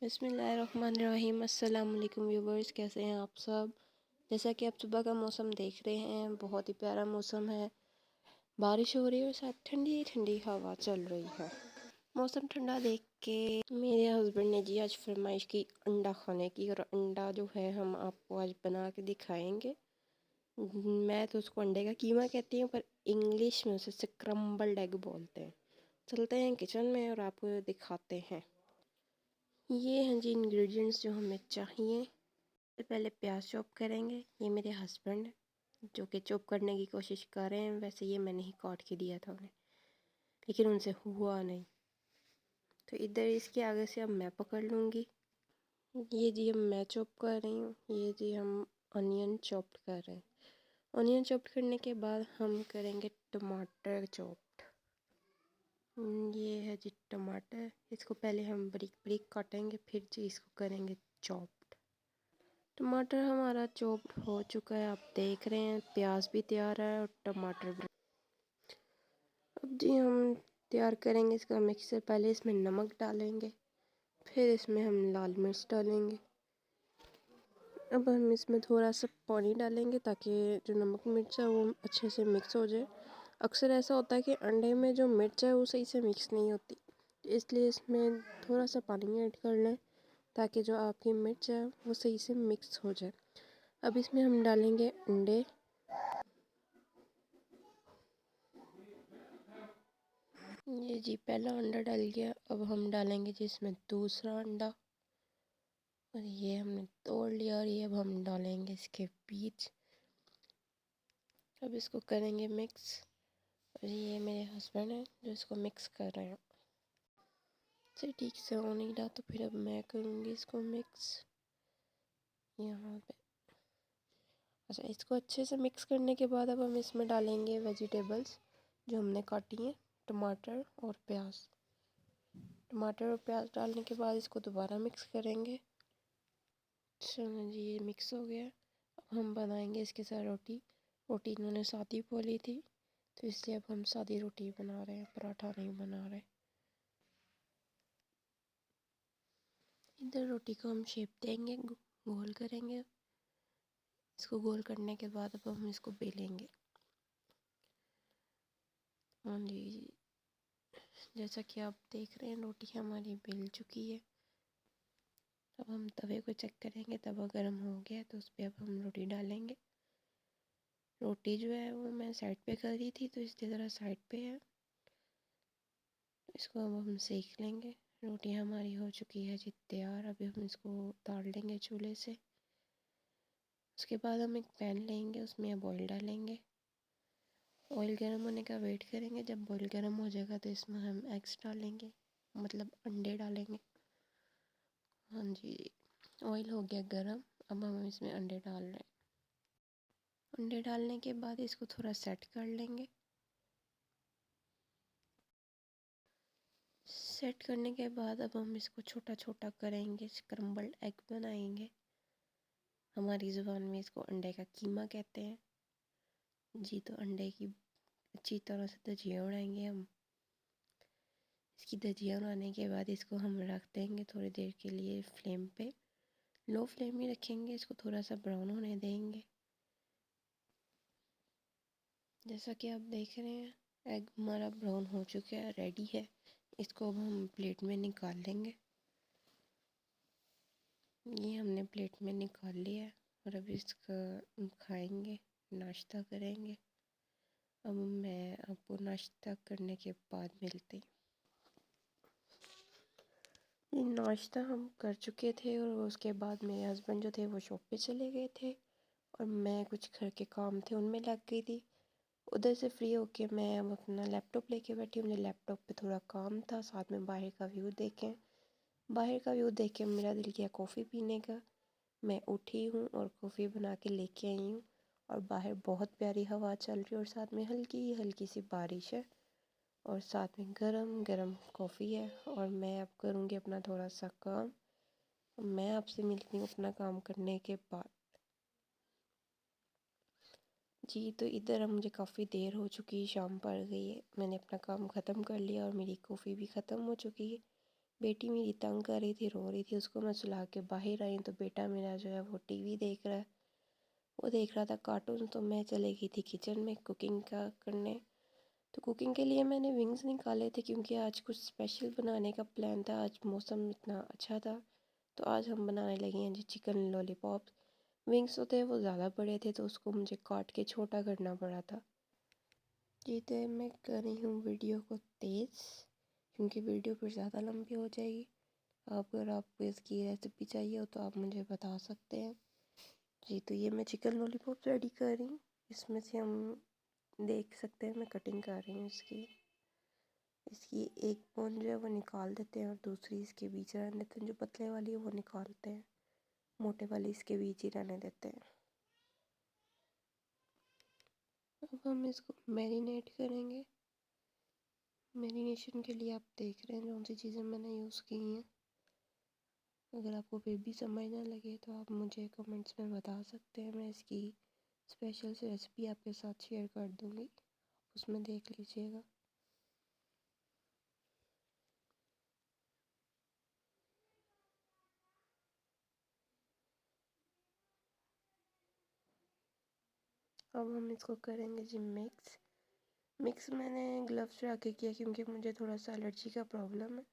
बिस्मिल्लाहिर्रहमानिर्रहीम। अस्सलाम वालेकुम व्यूवर्स, कैसे हैं आप सब। जैसा कि आप सुबह का मौसम देख रहे हैं, बहुत ही प्यारा मौसम है। बारिश हो रही है और साथ ठंडी ठंडी हवा चल रही है। मौसम ठंडा देख के मेरे हस्बैंड ने जी आज फरमाइश की अंडा खाने की, और अंडा जो है हम आपको आज बना के दिखाएंगे। मैं तो उसको अंडे का कीमा कहती हूँ, पर इंग्लिश में उसे स्क्रम्बल्ड एग बोलते हैं। चलते हैं किचन में और आपको दिखाते हैं। ये हैं जी इंग्रेडिएंट्स जो हमें चाहिए। सबसे पहले प्याज चॉप करेंगे। ये मेरे हस्बैंड जो कि चॉप करने की कोशिश कर रहे हैं। वैसे ये मैंने ही काट के दिया था उन्हें, लेकिन उनसे हुआ नहीं, तो इधर इसके आगे से अब मैं पकड़ लूँगी। ये जी हम मैं चॉप कर रही हूँ। ये जी हम अनियन चॉप कर रहे हैं। अनियन चॉप करने के बाद हम करेंगे टमाटर चॉप। ये है जी टमाटर। इसको पहले हम बारीक बारीक काटेंगे, फिर जी इसको करेंगे चॉप। टमाटर हमारा चॉप हो चुका है, आप देख रहे हैं। प्याज भी तैयार है और टमाटर भी। अब जी हम तैयार करेंगे इसका मिक्सर। पहले इसमें नमक डालेंगे, फिर इसमें हम लाल मिर्च डालेंगे। अब हम इसमें थोड़ा सा पानी डालेंगे ताकि जो नमक मिर्च है वो अच्छे से मिक्स हो जाए। अक्सर ऐसा होता है कि अंडे में जो मिर्च है वो सही से मिक्स नहीं होती, इसलिए इसमें थोड़ा सा पानी ऐड कर लें ताकि जो आपकी मिर्च है वो सही से मिक्स हो जाए। अब इसमें हम डालेंगे अंडे। ये जी पहला अंडा डल गया। अब हम डालेंगे जी इसमें दूसरा अंडा, और ये हमने तोड़ लिया, और ये अब हम डालेंगे इसके बीच। अब इसको करेंगे मिक्स, और ये मेरे हस्बैंड हैं जो इसको मिक्स कर रहे हैं। से ठीक से हो नहीं रहा, तो फिर अब मैं करूँगी इसको मिक्स यहाँ पे। अच्छा, इसको अच्छे से मिक्स करने के बाद अब हम इसमें डालेंगे वेजिटेबल्स जो हमने काटी हैं, टमाटर और प्याज। टमाटर और प्याज डालने के बाद इसको दोबारा मिक्स करेंगे। चलो जी, ये मिक्स हो गया। अब हम बनाएंगे इसके साथ रोटी। रोटी इन्होंने सादी बोली थी, तो इसलिए अब हम सादी रोटी बना रहे हैं, पराठा नहीं बना रहे। इधर रोटी को हम शेप देंगे, गोल करेंगे। इसको गोल करने के बाद अब हम इसको बेलेंगे। हाँ जी, जैसा कि आप देख रहे हैं रोटी हमारी बेल चुकी है। अब हम तवे को चेक करेंगे, तवा गर्म हो गया तो उस पर अब हम रोटी डालेंगे। रोटी जो है वो मैं साइड पे कर रही थी, तो इसलिए ज़रा साइड पे है। इसको अब हम सेक लेंगे। रोटी हमारी हो चुकी है जी तैयार। अभी हम इसको उतार लेंगे चूल्हे से। उसके बाद हम एक पैन लेंगे, उसमें अब ऑयल डालेंगे। ऑयल गर्म होने का वेट करेंगे। जब ऑयल गर्म हो जाएगा तो इसमें हम एग्स डालेंगे, मतलब अंडे डालेंगे। हाँ जी, ऑयल हो गया गर्म। अब हम इसमें अंडे डाल रहे हैं। अंडे डालने के बाद इसको थोड़ा सेट कर लेंगे। सेट करने के बाद अब हम इसको छोटा छोटा करेंगे, स्क्रम्बल्ड एग बनाएंगे। हमारी ज़ुबान में इसको अंडे का कीमा कहते हैं जी। तो अंडे की अच्छी तरह से धजिया उड़ाएंगे हम। इसकी धजिया उड़ाने के बाद इसको हम रख देंगे थोड़ी देर के लिए फ्लेम पे। लो फ्लेम में रखेंगे, इसको थोड़ा सा ब्राउन होने देंगे। जैसा कि आप देख रहे हैं एग हमारा ब्राउन हो चुका है, रेडी है। इसको अब हम प्लेट में निकाल लेंगे। ये हमने प्लेट में निकाल लिया है, और अब इसका खाएंगे, नाश्ता करेंगे। अब मैं आपको नाश्ता करने के बाद मिलती हूँ। ये नाश्ता हम कर चुके थे, और उसके बाद मेरे हस्बैंड जो थे वो शॉप पे चले गए थे, और मैं कुछ घर के काम थे उनमें लग गई थी। उधर से फ्री होके मैं अब अपना लैपटॉप लेके बैठी हूँ। मुझे लैपटॉप पे थोड़ा काम था, साथ में बाहर का व्यू देखें। बाहर का व्यू देख के मेरा दिल किया कॉफ़ी पीने का। मैं उठी हूँ और कॉफ़ी बना के लेके आई हूँ, और बाहर बहुत प्यारी हवा चल रही है, और साथ में हल्की हल्की सी बारिश है, और साथ में गरम गरम कॉफ़ी है। और मैं अब करूँगी अपना थोड़ा सा काम। मैं आपसे मिलती हूँ अपना काम करने के बाद जी। तो इधर अब मुझे काफ़ी देर हो चुकी है, शाम पड़ गई है। मैंने अपना काम ख़त्म कर लिया और मेरी कॉफ़ी भी ख़त्म हो चुकी है। बेटी मेरी तंग कर रही थी, रो रही थी, उसको मैं सुला के बाहर आई तो बेटा मेरा जो है वो टीवी देख रहा है, वो देख रहा था कार्टून। तो मैं चली गई थी किचन में कुकिंग का करने। तो कुकिंग के लिए मैंने विंग्स निकाले थे क्योंकि आज कुछ स्पेशल बनाने का प्लान था। आज मौसम इतना अच्छा था तो आज हम बनाने लगे हैं जी चिकन लॉलीपॉप। विंग्स तो थे वो ज़्यादा बड़े थे तो उसको मुझे काट के छोटा करना पड़ा था। जी तो मैं कर रही हूँ वीडियो को तेज़ क्योंकि वीडियो फिर ज़्यादा लंबी हो जाएगी। अगर आपको इसकी रेसिपी चाहिए हो तो आप मुझे बता सकते हैं। जी तो ये मैं चिकन लॉलीपॉप रेडी कर रही हूँ। इसमें से हम देख सकते हैं मैं कटिंग कर रही हूँ इसकी। इसकी एक बोन जो है वो निकाल देते हैं और दूसरी इसके बीच रहने देते हैं। जो पतले वाली है वो निकालते हैं, मोटे वाली इसके बीच ही रहने देते हैं। अब हम इसको मैरिनेट करेंगे। मैरिनेशन के लिए आप देख रहे हैं कौन सी चीज़ें मैंने यूज़ की हैं। अगर आपको फिर भी समझ ना लगे तो आप मुझे कमेंट्स में बता सकते हैं। मैं इसकी स्पेशल से रेसिपी आपके साथ शेयर कर दूँगी, उसमें देख लीजिएगा। अब हम इसको करेंगे जी मिक्स। मिक्स मैंने ग्लव्स लगा के किया क्योंकि मुझे थोड़ा सा एलर्जी का प्रॉब्लम है।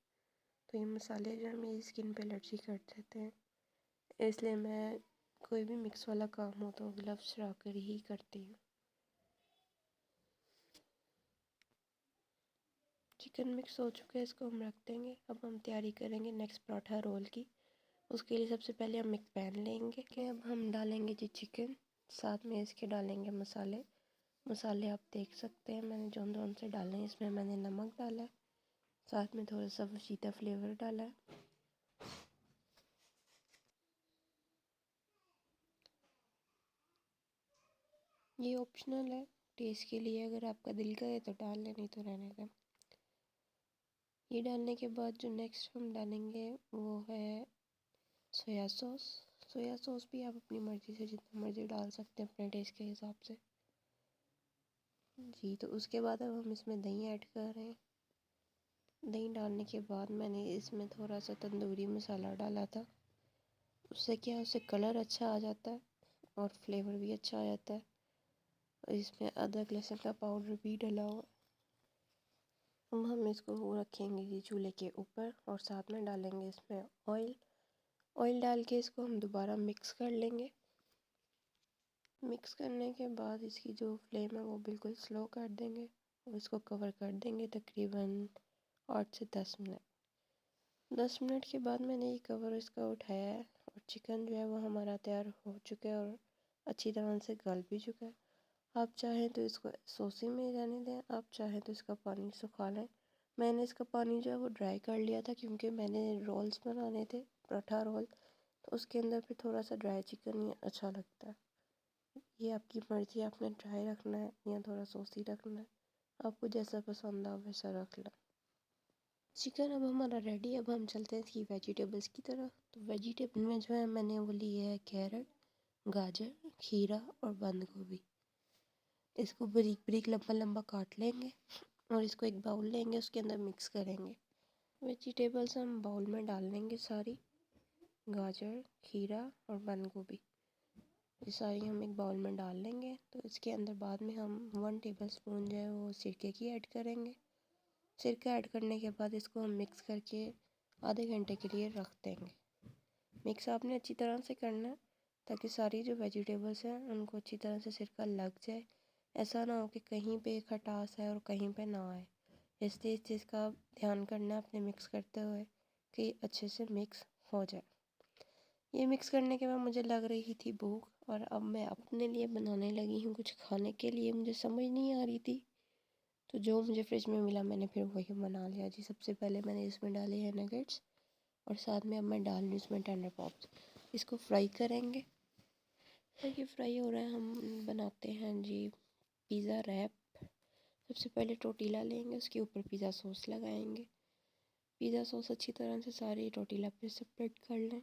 तो ये मसाले जो है मेरी स्किन पे एलर्जी कर देते हैं, इसलिए मैं कोई भी मिक्स वाला काम हो तो ग्लव्स लगा कर ही करती हूँ। चिकन मिक्स हो चुका है, इसको हम रख देंगे। अब हम तैयारी करेंगे नेक्स्ट पराठा रोल की। उसके लिए सबसे पहले हम एक पैन लेंगे कि अब हम डालेंगे जी चिकन, साथ में इसके डालेंगे मसाले। मसाले आप देख सकते हैं मैंने जौन जौन से डाले हैं। इसमें मैंने नमक डाला है, साथ में थोड़ा सा वशीता फ्लेवर डाला है। ये ऑप्शनल है टेस्ट के लिए, अगर आपका दिल करे तो डाल लें, नहीं तो रहने दें। ये डालने के बाद जो नेक्स्ट हम डालेंगे वो है सोया सॉस। सोया सॉस भी आप अपनी मर्ज़ी से जितना मर्ज़ी डाल सकते हैं अपने टेस्ट के हिसाब से। जी तो उसके बाद अब हम इसमें दही ऐड कर रहे हैं। दही डालने के बाद मैंने इसमें थोड़ा सा तंदूरी मसाला डाला था। उससे क्या, उससे कलर अच्छा आ जाता है और फ्लेवर भी अच्छा आ जाता है। और इसमें अदरक लहसुन का पाउडर भी डला हुआ। अब हम इसको रखेंगे जी चूल्हे के ऊपर और साथ में डालेंगे इसमें ऑयल। ऑयल डाल के इसको हम दोबारा मिक्स कर लेंगे। मिक्स करने के बाद इसकी जो फ्लेम है वो बिल्कुल स्लो कर देंगे और इसको कवर कर देंगे तकरीबन 8 से 10 मिनट। 10 मिनट के बाद मैंने ये कवर इसका उठाया है और चिकन जो है वो हमारा तैयार हो चुका है और अच्छी तरह से गल भी चुका है। आप चाहें तो इसको सॉसी में रहने दें, आप चाहें तो इसका पानी सुखा लें। मैंने इसका पानी जो है वो ड्राई कर लिया था क्योंकि मैंने रोल्स बनाने थे, पराठा रोल, तो उसके अंदर फिर थोड़ा सा ड्राई चिकन ही अच्छा लगता है। ये आपकी मर्ज़ी, आपने ड्राई रखना है या थोड़ा सॉसी रखना है, आपको जैसा पसंद आ वैसा रख लें। चिकन अब हमारा रेडी। अब हम चलते हैं इसकी वेजिटेबल्स की तरफ। तो वेजिटेबल में जो है मैंने वो ली है कैरेट, गाजर, खीरा और बंद गोभी। इसको बारीक बारीक लंबा लंबा काट लेंगे और इसको एक बाउल लेंगे, उसके अंदर मिक्स करेंगे। वेजिटेबल्स हम बाउल में डाल लेंगे सारी, गाजर, खीरा और बंद गोभी, ये सारी हम एक बाउल में डाल लेंगे। तो इसके अंदर बाद में हम 1 टेबल स्पून जो है वो सिरके की ऐड करेंगे। सिरका ऐड करने के बाद इसको हम मिक्स करके आधे घंटे के लिए रख देंगे। मिक्स आपने अच्छी तरह से करना है ताकि सारी जो वेजिटेबल्स हैं उनको अच्छी तरह से सिरका लग जाए। ऐसा ना हो कि कहीं पे खटास है और कहीं पे ना आए, इसलिए इस चीज़ का ध्यान करना है अपने मिक्स करते हुए कि अच्छे से मिक्स हो जाए। ये मिक्स करने के बाद मुझे लग रही थी भूख और अब मैं अपने लिए बनाने लगी हूँ कुछ खाने के लिए। मुझे समझ नहीं आ रही थी तो जो मुझे फ्रिज में मिला मैंने फिर वही बना लिया जी। सबसे पहले मैंने इसमें डाले हैं नगेट्स और साथ में अब मैं डाल रही हूँ इसमें टेंडर पॉप्स। इसको फ्राई करेंगे। तो ये फ्राई हो रहा है, हम बनाते हैं जी पिज़्ज़ा रैप। सबसे पहले टोटीला लेंगे, उसके ऊपर पिज़्ज़ा सॉस लगाएंगे। पिज़्ज़ा सॉस अच्छी तरह से सारी टोटीला पे सेपरेट कर लें।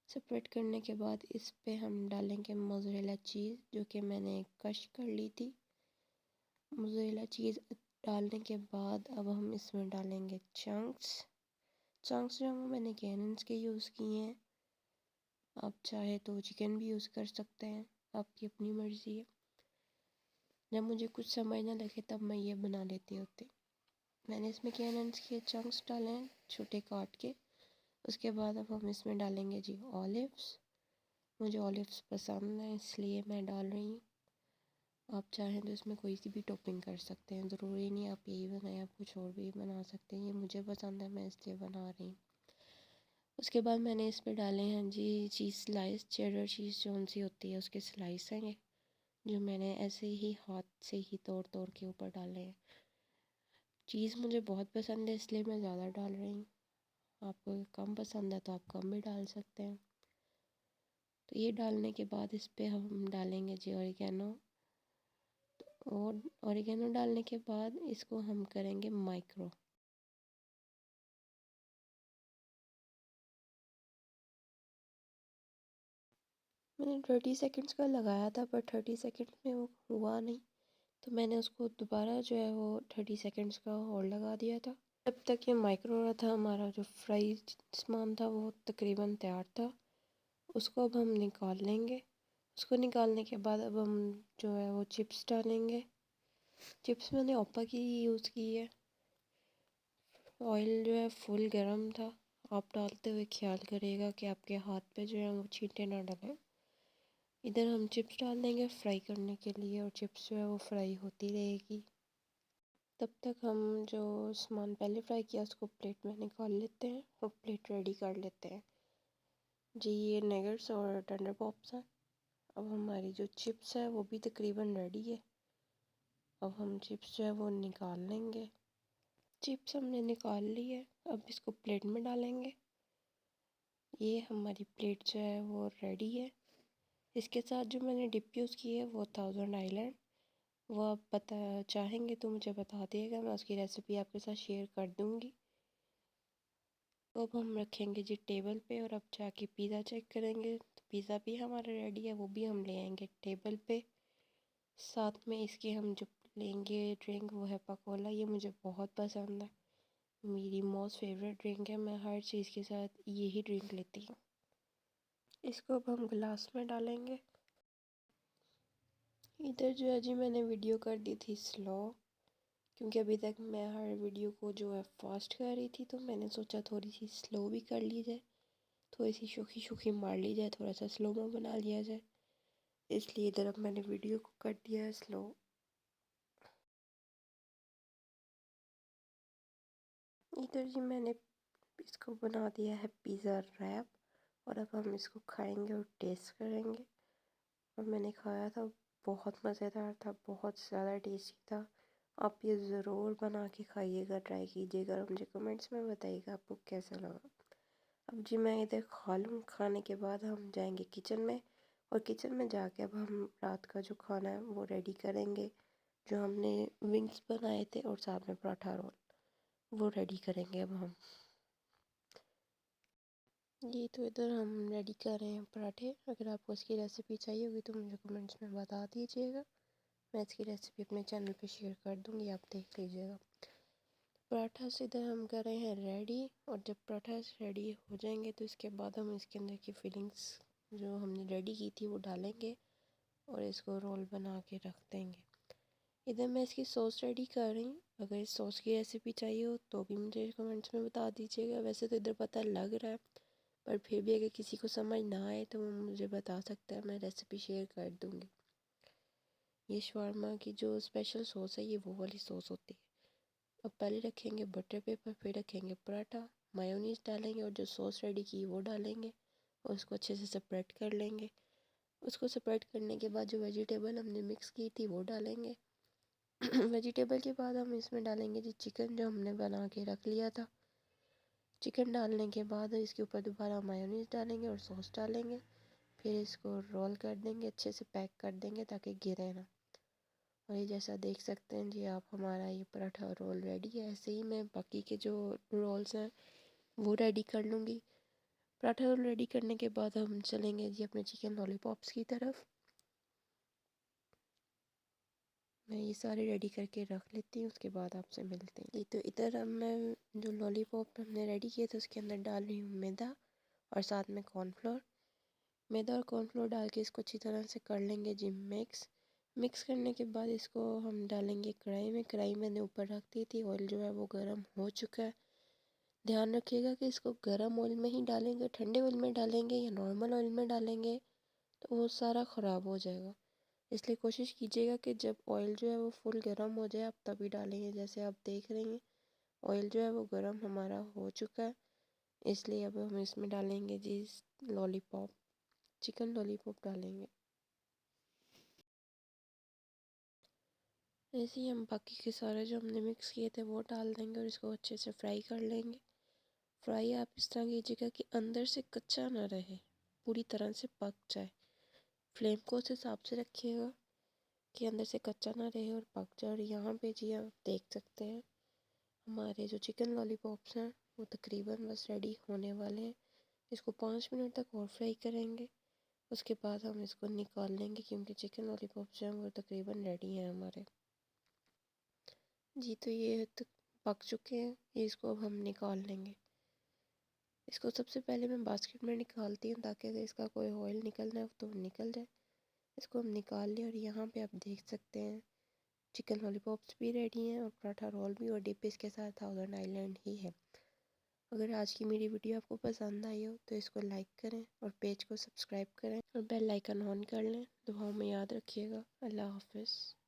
सेपरेट करने के बाद इस पे हम डालेंगे मोज़रेला चीज़ जो कि मैंने क्रश कर ली थी। मोज़रेला चीज़ डालने के बाद अब हम इसमें डालेंगे चंक्स। चंक्स जो हैं वो मैंने कैनन्स के यूज़ किए हैं। आप चाहे तो चिकन भी यूज़ कर सकते हैं, आपकी अपनी मर्ज़ी है। जब मुझे कुछ समझ ना लगे तब मैं ये बना लेती होती। मैंने इसमें कैनन्स के चंक्स डाले हैं छोटे काट के। उसके बाद अब हम इसमें डालेंगे जी ऑलिव्स। मुझे ऑलिव्स पसंद है इसलिए मैं डाल रही हूँ। आप चाहें तो इसमें कोई सी भी टॉपिंग कर सकते हैं, ज़रूरी नहीं आप यही बनाएं, आप कुछ और भी बना सकते हैं। ये मुझे पसंद है, मैं इसलिए बना रही हूँ। उसके बाद मैंने इस पर डाले हैं जी चीज़ स्लाइस, चेडर चीज़ जो सी होती है उसके स्लाइस हैं ये, जो मैंने ऐसे ही हाथ से ही तोड़ तोड़ के ऊपर डाले हैं। चीज़ मुझे बहुत पसंद है इसलिए मैं ज़्यादा डाल रही हूँ। आपको कम पसंद है तो आप कम भी डाल सकते हैं। तो ये डालने के बाद इस पर हम डालेंगे जी ऑरिगेनो। और ऑरिगेनो डालने के बाद इसको हम करेंगे माइक्रो। मैंने 30 सेकंड्स का लगाया था पर 30 सेकंड्स में वो हुआ नहीं, तो मैंने उसको दोबारा जो है वो 30 सेकंड्स का और लगा दिया था। तब तक ये माइक्रो हो रहा था, हमारा जो फ्राई सामान था वो तकरीबन तैयार था। उसको अब हम निकाल लेंगे। उसको निकालने के बाद अब हम जो है वो चिप्स डालेंगे। चिप्स मैंने ओप्पा की यूज़ की है। ऑयल जो है फुल गरम था। आप डालते हुए ख्याल करिएगा कि आपके हाथ पे जो है वो छींटे ना डलें। इधर हम चिप्स डाल देंगे फ्राई करने के लिए, और चिप्स जो है वो फ्राई होती रहेगी। तब तक हम जो सामान पहले फ्राई किया उसको प्लेट में निकाल लेते हैं और प्लेट रेडी कर लेते हैं जी। ये नगेट्स और टेंडर पॉप्स हैं। अब हमारी जो चिप्स है वो भी तकरीबन रेडी है। अब हम चिप्स जो है वो निकाल लेंगे। चिप्स हमने निकाल ली है, अब इसको प्लेट में डालेंगे। ये हमारी प्लेट जो है वो रेडी है। इसके साथ जो मैंने डिप यूज़ की है वो थाउजेंड आइलैंड। वो आप बता चाहेंगे तो मुझे बता दिएगा, मैं उसकी रेसिपी आपके साथ शेयर कर दूँगी। तो अब हम रखेंगे जी टेबल पे, और अब जाके पिज़्ज़ा चेक करेंगे। तो पिज़्ज़ा भी हमारा रेडी है, वो भी हम ले आएंगे टेबल पे। साथ में इसके हम जो लेंगे ड्रिंक वो है पकोला। ये मुझे बहुत पसंद है, मेरी मोस्ट फेवरेट ड्रिंक है। मैं हर चीज़ के साथ यही ड्रिंक लेती हूँ। इसको अब हम गिलास में डालेंगे। इधर जो है जी मैंने वीडियो कर दी थी स्लो, क्योंकि अभी तक मैं हर वीडियो को जो है फास्ट कर रही थी, तो मैंने सोचा थोड़ी सी स्लो भी कर ली जाए, थोड़ी सी सूखी सूखी मार ली जाए, थोड़ा सा स्लो mo बना लिया जाए। इसलिए इधर अब मैंने वीडियो को कर दिया है स्लो। इधर जी मैंने इसको बना दिया है पिज़्ज़ा रैप, और अब हम इसको खाएंगे और टेस्ट करेंगे। और मैंने खाया था, बहुत मज़ेदार था, बहुत ज़्यादा टेस्टी था। आप ये ज़रूर बना के खाइएगा, ट्राई कीजिएगा और मुझे कमेंट्स में बताइएगा आपको कैसा लगा। अब जी मैं इधर खा लूँ, खाने के बाद हम जाएंगे किचन में, और किचन में जाके अब हम रात का जो खाना है वो रेडी करेंगे। जो हमने विंग्स बनाए थे और साथ में पराठा रोल, वो रेडी करेंगे अब हम। ये तो इधर हम रेडी कर रहे हैं पराठे। अगर आपको इसकी रेसिपी चाहिए होगी तो मुझे कमेंट्स में बता दीजिएगा, मैं इसकी रेसिपी अपने चैनल पे शेयर कर दूँगी, आप देख लीजिएगा। पराठा से इधर हम कर रहे हैं रेडी, और जब पराठा रेडी हो जाएंगे तो इसके बाद हम इसके अंदर की फिलिंग्स जो हमने रेडी की थी वो डालेंगे, और इसको रोल बना के रख देंगे। इधर मैं इसकी सॉस रेडी कर रही हूँ। अगर इस सॉस की रेसिपी चाहिए हो तो भी मुझे कमेंट्स में बता दीजिएगा। वैसे तो इधर पता लग रहा है, पर फिर भी अगर किसी को समझ ना आए तो वो मुझे बता सकता है, मैं रेसिपी शेयर कर दूँगी। ये शवारमा की जो स्पेशल सॉस है ये वो वाली सॉस होती है। अब पहले रखेंगे बटर पेपर, फिर रखेंगे पराठा, मायोनीज डालेंगे और जो सॉस रेडी की वो डालेंगे, और उसको अच्छे से सेपरेट कर लेंगे। उसको सेपरेट करने के बाद जो वेजिटेबल हमने मिक्स की थी वो डालेंगे। वेजिटेबल के बाद हम इसमें डालेंगे जी चिकन जो हमने बना के रख लिया था। चिकन डालने के बाद इसके ऊपर दोबारा मायोनीज डालेंगे और सॉस डालेंगे। फिर इसको रोल कर देंगे, अच्छे से पैक कर देंगे ताकि गिरे ना। और ये जैसा देख सकते हैं जी आप, हमारा ये पराठा रोल रेडी है। ऐसे ही मैं बाकी के जो रोल्स हैं वो रेडी कर लूँगी। पराठा रोल रेडी करने के बाद हम चलेंगे जी अपने चिकन लॉलीपॉप्स की तरफ। मैं ये सारे रेडी करके रख लेती हूँ, उसके बाद आपसे मिलते हैं। ये तो इधर अब मैं जो लॉलीपॉप हमने रेडी किए थे उसके अंदर डाल रही हूँ मैदा और साथ में कॉर्नफ्लोर। मैदा और कॉर्नफ्लोर डाल के इसको अच्छी तरह से कर लेंगे जी मिक्स करने के बाद इसको हम डालेंगे कढ़ाई में। कढ़ाई मैंने ऊपर रख दी थी, ऑयल जो है वो गर्म हो चुका है। ध्यान रखिएगा कि इसको गर्म ऑयल में ही डालेंगे, ठंडे ऑयल में डालेंगे या नॉर्मल ऑयल में डालेंगे तो वो सारा ख़राब हो जाएगा। इसलिए कोशिश कीजिएगा कि जब ऑयल जो है वो फुल गर्म हो जाए आप तभी डालेंगे। जैसे आप देख रही हैं ऑयल जो है वो गर्म हमारा हो चुका है, इसलिए अब हम इसमें डालेंगे जी लॉलीपॉप, चिकन लॉलीपॉप डालेंगे। ऐसे ही हम बाकी के सारे जो हमने मिक्स किए थे वो डाल देंगे और इसको अच्छे से फ्राई कर लेंगे। फ्राई आप इस तरह कीजिएगा कि अंदर से कच्चा ना रहे, पूरी तरह से पक जाए। फ्लेम को उस हिसाब से रखिएगा कि अंदर से कच्चा ना रहे और पक जाए। और यहाँ पे जी आप देख सकते हैं हमारे जो चिकन लॉलीपॉप्स हैं वो तकरीबन बस रेडी होने वाले हैं। इसको 5 मिनट तक और फ्राई करेंगे, उसके बाद हम इसको निकाल लेंगे क्योंकि चिकन लॉलीपॉप्स जो हैं वो तकरीबन रेडी हैं हमारे। जी तो ये तो पक चुके हैं, ये इसको अब हम निकाल लेंगे। इसको सबसे पहले मैं बास्केट में निकालती हूँ ताकि अगर इसका कोई ऑयल निकलना है तो निकल जाए। इसको हम निकाल लिया और यहाँ पे आप देख सकते हैं चिकन लॉलीपॉप्स भी रेडी हैं और पराठा रोल भी, और डिप इसके साथ थाउजेंड आइलैंड ही है। अगर आज की मेरी वीडियो आपको पसंद आई हो तो इसको लाइक करें और पेज को सब्सक्राइब करें और बेल आइकन ऑन कर लें। दुआओं में याद रखिएगा। अल्लाह हाफिज़।